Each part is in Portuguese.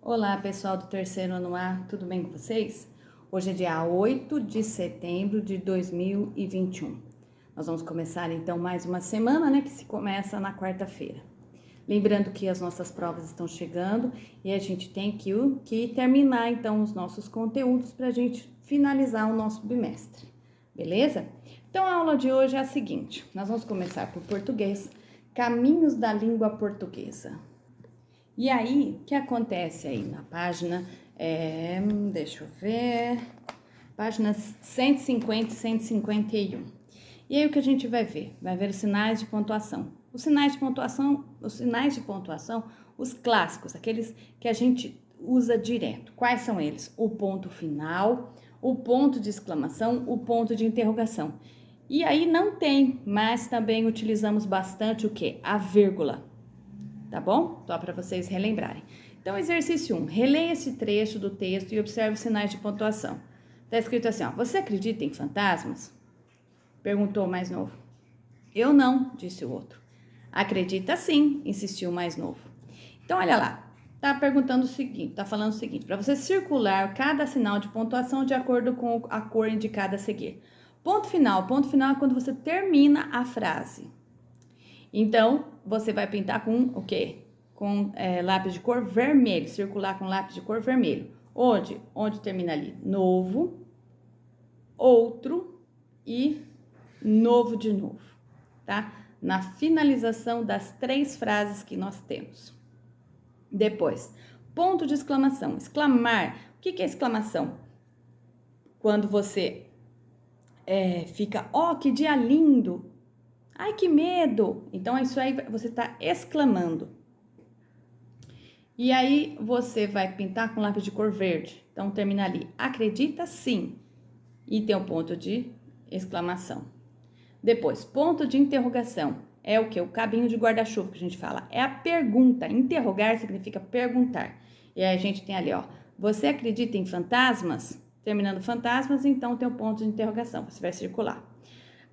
Olá, pessoal do terceiro ano A, tudo bem com vocês? Hoje é dia 8 de setembro de 2021. Nós vamos começar então mais uma semana, né, que se começa na quarta-feira. Lembrando que as nossas provas estão chegando e a gente tem que terminar então os nossos conteúdos para a gente finalizar o nosso bimestre, beleza? Então a aula de hoje é a seguinte: nós vamos começar por português, caminhos da língua portuguesa. E aí, o que acontece aí na página, deixa eu ver, páginas 150 e 151. E aí o que a gente vai ver? Vai ver os sinais de pontuação. Os sinais de pontuação, os clássicos, aqueles que a gente usa direto. Quais são eles? O ponto final, o ponto de exclamação, o ponto de interrogação. E aí não tem, mas também utilizamos bastante o quê? A vírgula. Tá bom? Só para vocês relembrarem. Então, exercício 1. Releia esse trecho do texto e observe os sinais de pontuação. Tá escrito assim, ó. Você acredita em fantasmas? Perguntou o mais novo. Eu não, disse o outro. Acredita sim, insistiu o mais novo. Então, olha lá. Tá perguntando o seguinte, tá falando o seguinte. Para você circular cada sinal de pontuação de acordo com a cor indicada a seguir. Ponto final é quando você termina a frase. Então, você vai pintar com o quê? Com lápis de cor vermelho, circular com lápis de cor vermelho. Onde termina ali? Novo, outro e novo de novo, tá? Na finalização das 3 frases que nós temos. Depois, ponto de exclamação. Exclamar. O que é exclamação? Quando você fica, que dia lindo! Ai, que medo! Então, isso aí você está exclamando. E aí, você vai pintar com lápis de cor verde. Então, termina ali. Acredita sim. E tem o ponto de exclamação. Depois, ponto de interrogação. É o quê? O cabinho de guarda-chuva que a gente fala. É a pergunta. Interrogar significa perguntar. E aí, a gente tem ali, ó. Você acredita em fantasmas? Terminando fantasmas, então tem o ponto de interrogação. Você vai circular.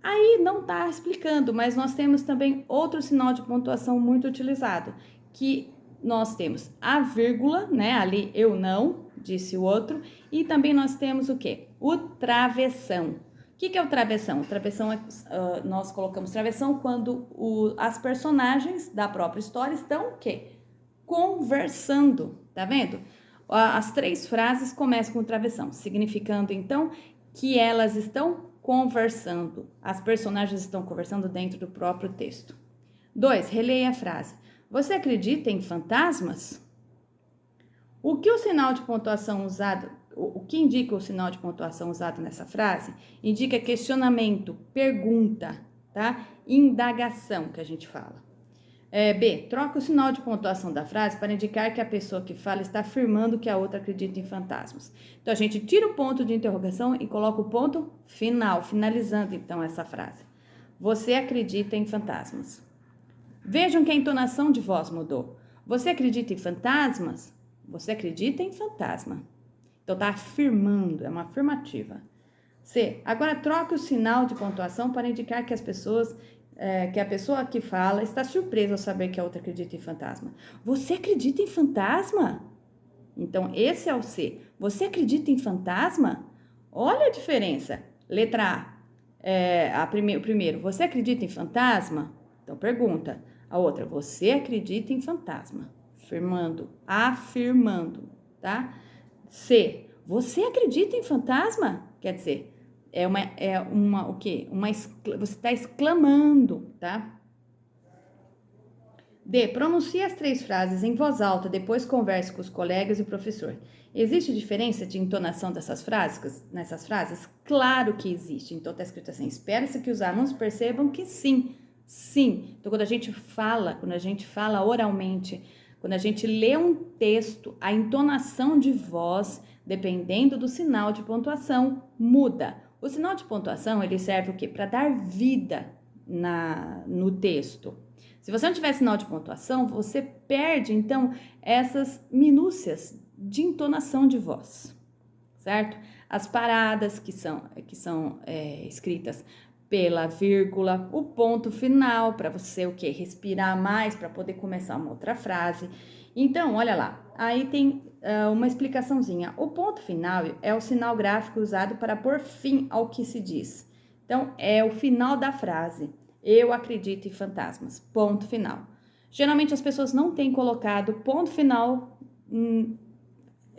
Aí não está explicando, mas nós temos também outro sinal de pontuação muito utilizado, que nós temos a vírgula, né? Ali eu não, disse o outro, e também nós temos o quê? O travessão. O que é o travessão? O travessão nós colocamos travessão quando as personagens da própria história estão o quê? Conversando, tá vendo? As 3 frases começam com travessão, significando então que elas estão conversando. As personagens estão conversando dentro do próprio texto. 2. Releia a frase. Você acredita em fantasmas? O que indica o sinal de pontuação usado nessa frase? Indica questionamento, pergunta, tá? Indagação, que a gente fala. B. Troca o sinal de pontuação da frase para indicar que a pessoa que fala está afirmando que a outra acredita em fantasmas. Então, a gente tira o ponto de interrogação e coloca o ponto final, finalizando então essa frase. Você acredita em fantasmas? Vejam que a entonação de voz mudou. Você acredita em fantasmas? Você acredita em fantasma. Então, está afirmando, é uma afirmativa. C. Agora troque o sinal de pontuação para indicar que que a pessoa que fala está surpresa ao saber que a outra acredita em fantasma. Você acredita em fantasma? Então, esse é o C. Você acredita em fantasma? Olha a diferença. Letra A. O primeiro, você acredita em fantasma? Então, pergunta. A outra, você acredita em fantasma? Afirmando, tá? C. Você acredita em fantasma? Quer dizer, o quê? Você está exclamando, tá? D. Pronuncie as 3 frases em voz alta, depois converse com os colegas e o professor. Existe diferença de entonação nessas frases? Claro que existe. Então, está escrito assim, espera-se que os alunos percebam que sim, sim. Então, quando a gente fala oralmente, quando a gente lê um texto, a entonação de voz, dependendo do sinal de pontuação, muda. O sinal de pontuação, ele serve o quê? Para dar vida no texto. Se você não tiver sinal de pontuação, você perde, então, essas minúcias de entonação de voz, certo? As paradas que são escritas pela vírgula, o ponto final, para você respirar mais, para poder começar uma outra frase. Então, olha lá, aí tem uma explicaçãozinha. O ponto final é o sinal gráfico usado para pôr fim ao que se diz. Então, é o final da frase. Eu acredito em fantasmas. Ponto final. Geralmente as pessoas não têm colocado ponto final,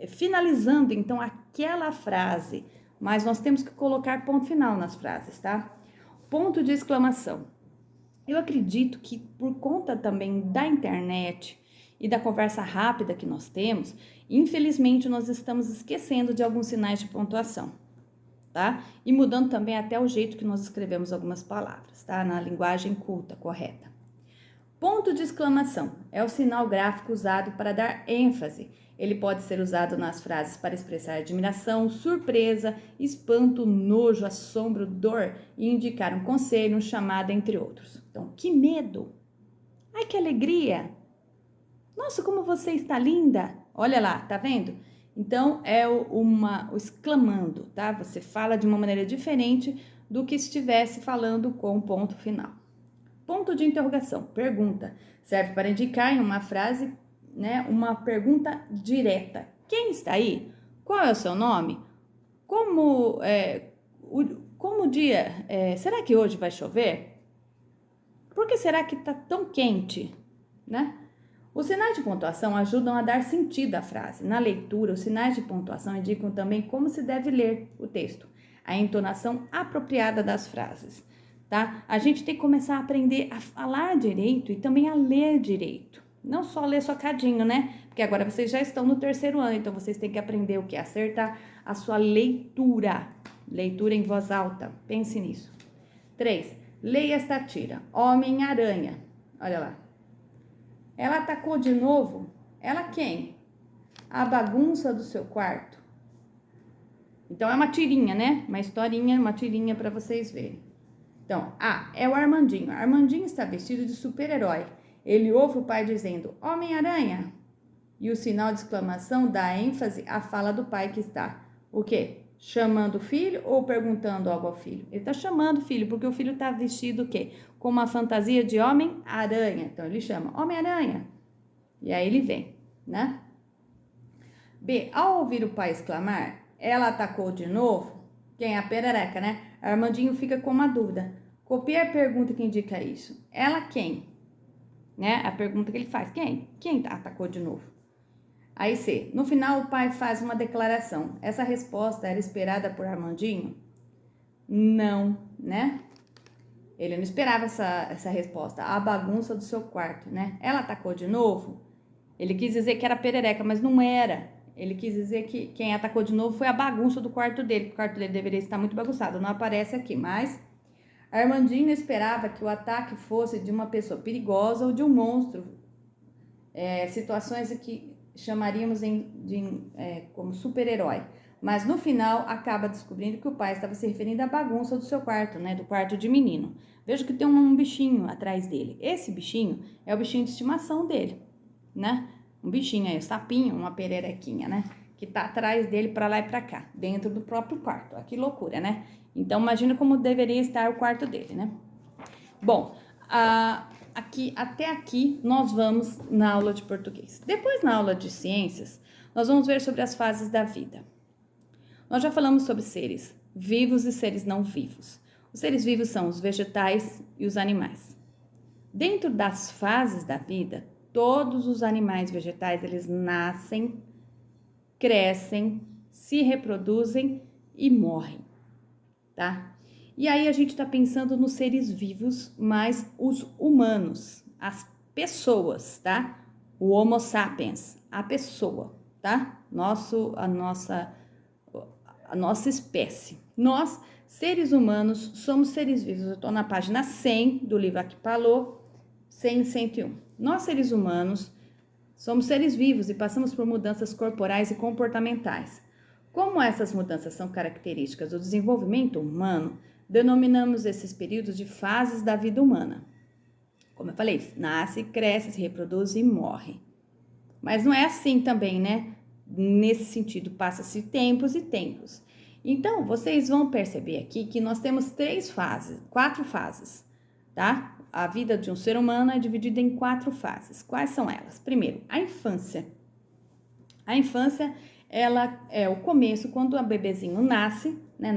finalizando então aquela frase. Mas nós temos que colocar ponto final nas frases, tá? Ponto de exclamação. Eu acredito que por conta também da internet e da conversa rápida que nós temos, infelizmente nós estamos esquecendo de alguns sinais de pontuação, tá? E mudando também até o jeito que nós escrevemos algumas palavras, tá? Na linguagem culta, correta. Ponto de exclamação é o sinal gráfico usado para dar ênfase. Ele pode ser usado nas frases para expressar admiração, surpresa, espanto, nojo, assombro, dor e indicar um conselho, um chamado, entre outros. Então, que medo! Ai, que alegria! Nossa, como você está linda! Olha lá, tá vendo? Então, é o exclamando, tá? Você fala de uma maneira diferente do que estivesse falando com o ponto final. Ponto de interrogação, pergunta, serve para indicar em uma frase, né, uma pergunta direta. Quem está aí? Qual é o seu nome? Como o dia, será que hoje vai chover? Por que será que está tão quente, né? Os sinais de pontuação ajudam a dar sentido à frase. Na leitura, os sinais de pontuação indicam também como se deve ler o texto, a entonação apropriada das frases, tá? A gente tem que começar a aprender a falar direito e também a ler direito. Não só ler socadinho, né? Porque agora vocês já estão no 3º ano, então vocês têm que aprender o que? Acertar a sua leitura. Leitura em voz alta. Pense nisso. 3. Leia esta tira. Homem-Aranha. Olha lá. Ela atacou de novo? Ela quem? A bagunça do seu quarto. Então, é uma tirinha, né? Uma historinha, uma tirinha para vocês verem. Então, é o Armandinho. Armandinho está vestido de super-herói. Ele ouve o pai dizendo, Homem-Aranha. E o sinal de exclamação dá ênfase à fala do pai que está, o quê? Chamando o filho ou perguntando algo ao filho? Ele está chamando o filho, porque o filho está vestido o quê? Com uma fantasia de Homem-Aranha. Então, ele chama Homem-Aranha. E aí ele vem, né? B. Ao ouvir o pai exclamar, ela atacou de novo? Quem? A perereca, né? Armandinho fica com uma dúvida. Copie a pergunta que indica isso. Ela quem? Né? A pergunta que ele faz. Quem? Quem atacou de novo? Aí C. No final, o pai faz uma declaração. Essa resposta era esperada por Armandinho? Não, né? Ele não esperava essa resposta. A bagunça do seu quarto, né? Ela atacou de novo? Ele quis dizer que era perereca, mas não era. Ele quis dizer que quem atacou de novo foi a bagunça do quarto dele. O quarto dele deveria estar muito bagunçado. Não aparece aqui, mas Armandinho esperava que o ataque fosse de uma pessoa perigosa ou de um monstro. Situações que chamaríamos como super-herói. Mas no final acaba descobrindo que o pai estava se referindo à bagunça do seu quarto, né? Do quarto de menino. Veja que tem um bichinho atrás dele. Esse bichinho é o bichinho de estimação dele, né? Um bichinho aí, um sapinho, uma pererequinha, né? Que tá atrás dele para lá e para cá, dentro do próprio quarto. Ó, que loucura, né? Então imagina como deveria estar o quarto dele, né? Bom, até aqui nós vamos na aula de português. Depois, na aula de ciências, nós vamos ver sobre as fases da vida. Nós já falamos sobre seres vivos e seres não vivos. Os seres vivos são os vegetais e os animais. Dentro das fases da vida, todos os animais vegetais, eles nascem, crescem, se reproduzem e morrem, tá? E aí a gente tá pensando nos seres vivos, mas os humanos, as pessoas, tá? O Homo sapiens, a pessoa, tá? A nossa espécie. Nós, seres humanos, somos seres vivos. Eu tô na página 100 do livro Aquipalô, 100 e 101. Nós, seres humanos, somos seres vivos e passamos por mudanças corporais e comportamentais. Como essas mudanças são características do desenvolvimento humano, denominamos esses períodos de fases da vida humana. Como eu falei, nasce, cresce, se reproduz e morre. Mas não é assim também, né? Nesse sentido, passa-se tempos e tempos. Então, vocês vão perceber aqui que nós temos 4 fases, tá? A vida de um ser humano é dividida em 4 fases. Quais são elas? Primeiro, a infância. A infância, ela é o começo, quando o bebezinho nasce, né?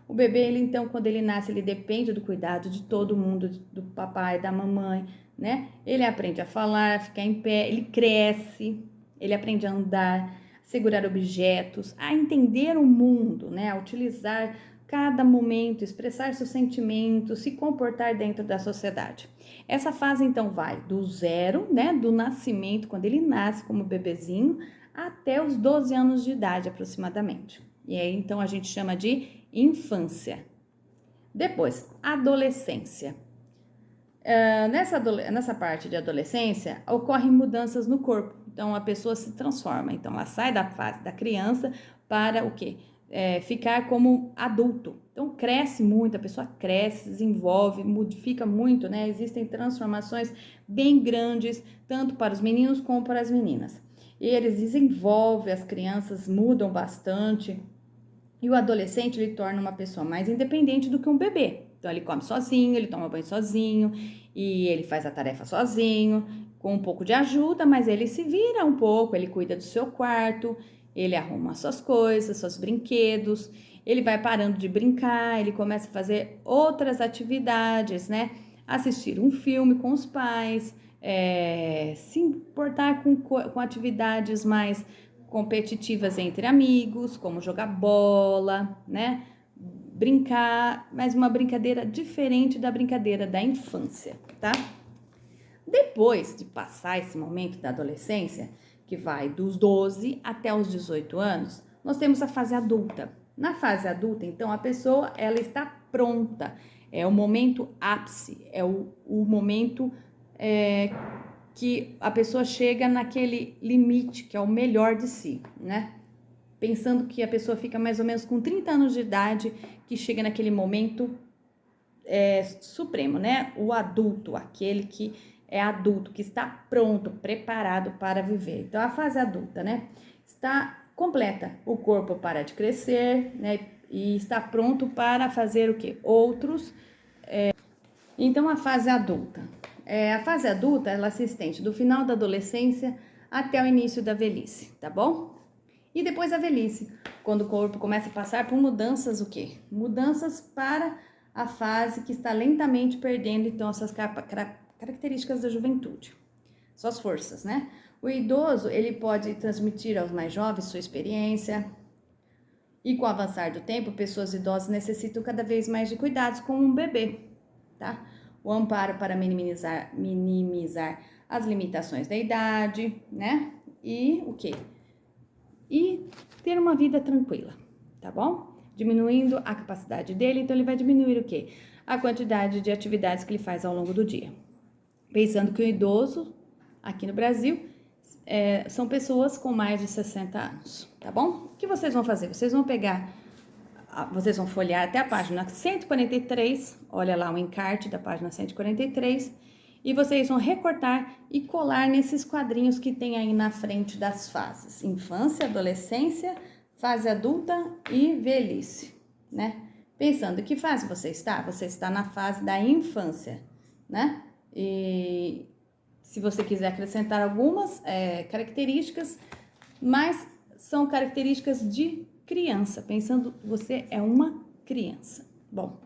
O bebê, ele, então, quando ele nasce, ele depende do cuidado de todo mundo, do papai, da mamãe, né? Ele aprende a falar, a ficar em pé, ele cresce, ele aprende a andar, segurar objetos, a entender o mundo, né? A utilizar cada momento, expressar seus sentimentos, se comportar dentro da sociedade. Essa fase, então, vai do zero, né? Do nascimento, quando ele nasce como bebezinho, até os 12 anos de idade, aproximadamente. E aí, então, a gente chama de infância. Depois, adolescência. Nessa parte de adolescência, ocorrem mudanças no corpo. Então, a pessoa se transforma. Então, ela sai da fase da criança para o quê? Ficar como adulto. Então, cresce muito, a pessoa cresce, desenvolve, modifica muito, né? Existem transformações bem grandes, tanto para os meninos como para as meninas. E eles desenvolvem, as crianças mudam bastante. E o adolescente, ele torna uma pessoa mais independente do que um bebê. Então, ele come sozinho, ele toma banho sozinho, e ele faz a tarefa sozinho, com um pouco de ajuda, mas ele se vira um pouco, ele cuida do seu quarto, ele arruma suas coisas, seus brinquedos, ele vai parando de brincar, ele começa a fazer outras atividades, né? Assistir um filme com os pais, se importar com atividades mais competitivas entre amigos, como jogar bola, né? Brincar, mas uma brincadeira diferente da brincadeira da infância, tá? Depois de passar esse momento da adolescência, que vai dos 12 até os 18 anos, nós temos a fase adulta. Na fase adulta, então, a pessoa, ela está pronta, é o momento ápice, é o momento que a pessoa chega naquele limite, que é o melhor de si, né? Pensando que a pessoa fica mais ou menos com 30 anos de idade, que chega naquele momento supremo, né? O adulto, aquele que é adulto, que está pronto, preparado para viver. Então, a fase adulta, né? Está completa. O corpo para de crescer, né? E está pronto para fazer o quê? Outros. Então, a fase adulta. A fase adulta, ela se estende do final da adolescência até o início da velhice, tá bom? E depois a velhice, quando o corpo começa a passar por mudanças, o quê? Mudanças para a fase que está lentamente perdendo, então, essas características da juventude, suas forças, né? O idoso, ele pode transmitir aos mais jovens sua experiência, e com o avançar do tempo, pessoas idosas necessitam cada vez mais de cuidados como um bebê, tá? O amparo para minimizar as limitações da idade, né? E o quê? E ter uma vida tranquila, tá bom? Diminuindo a capacidade dele, então ele vai diminuir o quê? A quantidade de atividades que ele faz ao longo do dia. Pensando que o idoso, aqui no Brasil, são pessoas com mais de 60 anos, tá bom? O que vocês vão fazer? Vocês vão folhear até a página 143, olha lá o encarte da página 143, e vocês vão recortar e colar nesses quadrinhos que tem aí na frente das fases: infância, adolescência, fase adulta e velhice, né? Pensando, que fase você está? Você está na fase da infância, né? E se você quiser acrescentar algumas características, mas são características de criança, pensando que você é uma criança. Bom,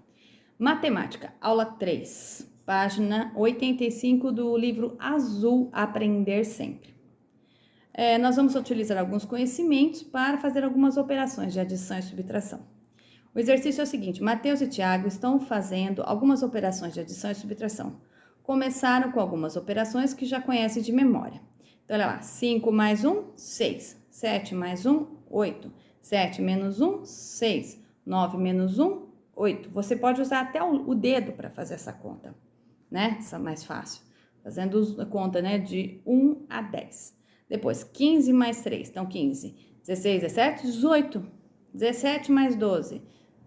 matemática, aula 3, página 85 do livro azul Aprender Sempre. Nós vamos utilizar alguns conhecimentos para fazer algumas operações de adição e subtração. O exercício é o seguinte: Mateus e Tiago estão fazendo algumas operações de adição e subtração. Começaram com algumas operações que já conhecem de memória. Então, olha lá, 5 mais 1, 6. 7 mais 1, 8. 7 menos 1, 6. 9 menos 1, 8. Você pode usar até o dedo para fazer essa conta, né? Essa é mais fácil. Fazendo a conta, né, de 1 a 10. Depois, 15 mais 3. Então, 15. 16, 17, 18. 17 mais 12.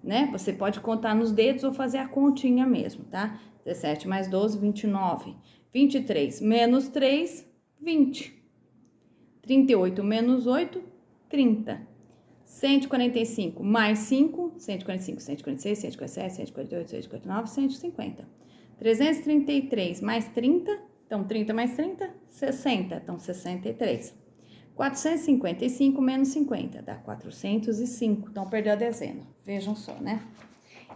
Né? Você pode contar nos dedos ou fazer a continha mesmo, tá? 17 mais 12, 29. 23 menos 3, 20. 38 menos 8, 30. 145 mais 5, 145, 146, 147, 148, 149, 150. 333 mais 30, então 30 mais 30, 60, então 63. 455 menos 50 dá 405, então perdeu a dezena. Vejam só, né?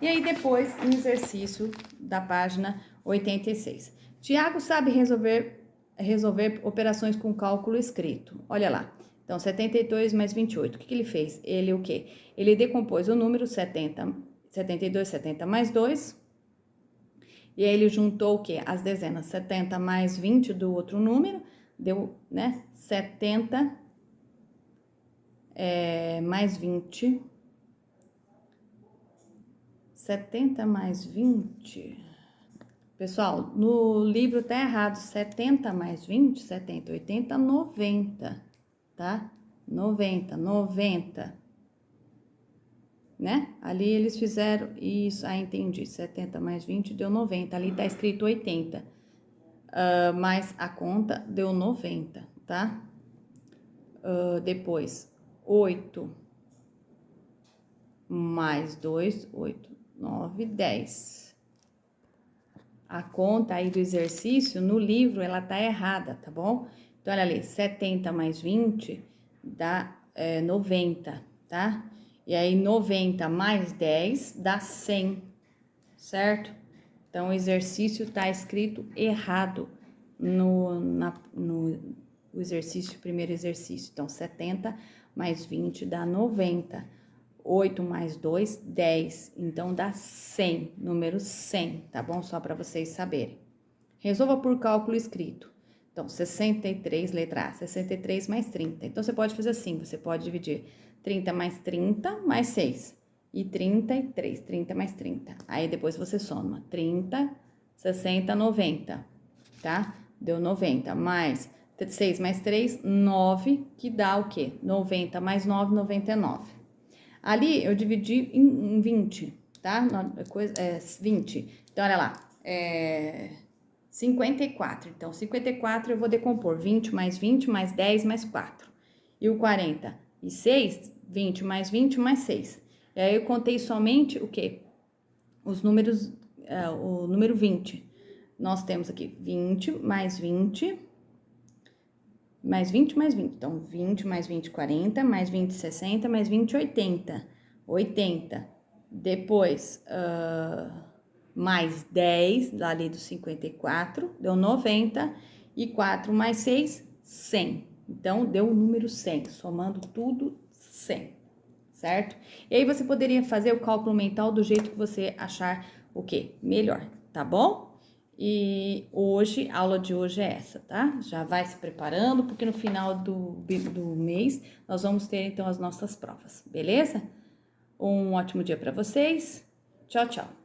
E aí depois, um exercício da página 86. Tiago sabe resolver operações com cálculo escrito. Olha lá. Então, 72 mais 28. O que ele fez? Ele o quê? Ele decompôs o número 72, 70 mais 2. E aí ele juntou o quê? As dezenas. 70 mais 20 do outro número. Deu, né? 70 mais 20. 70 mais 20. Pessoal, no livro tá errado. 70 mais 20, 70, 80, 90, tá? 90. Né? Ali eles fizeram isso. Ah, entendi. 70 mais 20 deu 90. Ali tá escrito 80. Mas a conta deu 90, tá? Depois, 8 mais 2, 8, 9, 10. A conta aí do exercício, no livro, ela tá errada, tá bom? Então, olha ali, 70 mais 20 dá 90, tá? E aí, 90 mais 10 dá 100, certo? Então, o exercício tá escrito errado no exercício, primeiro exercício. Então, 70 mais 20 dá 90. 8 mais 2, 10. Então, dá 100, número 100, tá bom? Só para vocês saberem. Resolva por cálculo escrito. Então, 63, letra A, 63 mais 30. Então, você pode fazer assim, você pode dividir 30 mais 30 mais 6. E 33, 30 mais 30. Aí, depois você soma 30, 60, 90, tá? Deu 90, mais 6 mais 3, 9, que dá o quê? 90 mais 9, 99. Ali eu dividi em 20, tá? 20. Então, olha lá, 54. Então, 54 eu vou decompor 20 mais 10 mais 4. E o 46, 20 mais 20 mais 6. E aí eu contei somente o quê? Os números, o número 20. Nós temos aqui 20 mais 20 mais 20 mais 20. Então, 20 mais 20, 40, mais 20, 60, mais 20, 80. 80. Depois, mais 10, ali do 54, deu 90. E 4 mais 6, 100. Então, deu o número 100, somando tudo, 100. Certo? E aí, você poderia fazer o cálculo mental do jeito que você achar o quê? Melhor, tá bom? E hoje, a aula de hoje é essa, tá? Já vai se preparando, porque no final do mês nós vamos ter, então, as nossas provas, beleza? Um ótimo dia para vocês. Tchau, tchau.